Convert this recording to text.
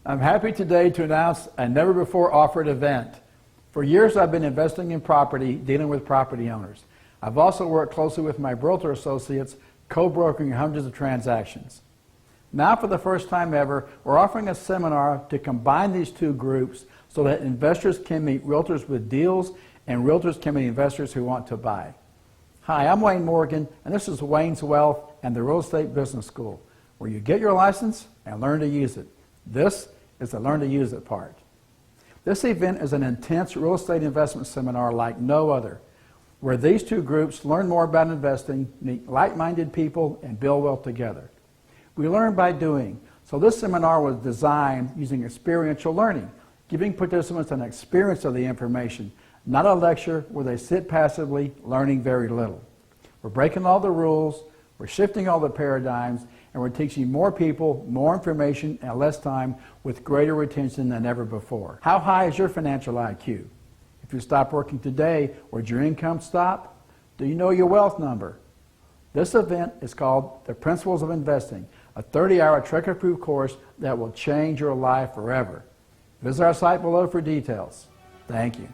I'm happy today to announce a never-before-offered event. For years I've been investing in property, dealing with property owners. I've also worked closely with my realtor associates, co-brokering hundreds of transactions. Now for the first time ever, we're offering a seminar to combine these two groups so that investors can meet realtors with deals and realtors can meet investors who want to buy. Hi, I'm Wayne Morgan, and this is Wayne's Wealth and the Real Estate Business School, where you get your license and learn to use it. This is the learn to use it part. This event is an intense real estate investment seminar like no other, where these two groups learn more about investing, meet like-minded people, and build wealth together. We learn by doing, so this seminar was designed using experiential learning, giving participants an experience of the information, not a lecture where they sit passively learning very little. We're breaking all the rules, we're shifting all the paradigms, and we're teaching more people, more information, and less time with greater retention than ever before. How high is your financial IQ? If you stop working today, would your income stop? Do you know your wealth number? This event is called The Principles of Investing, a 30-hour Trek-approved course that will change your life forever. Visit our site below for details. Thank you.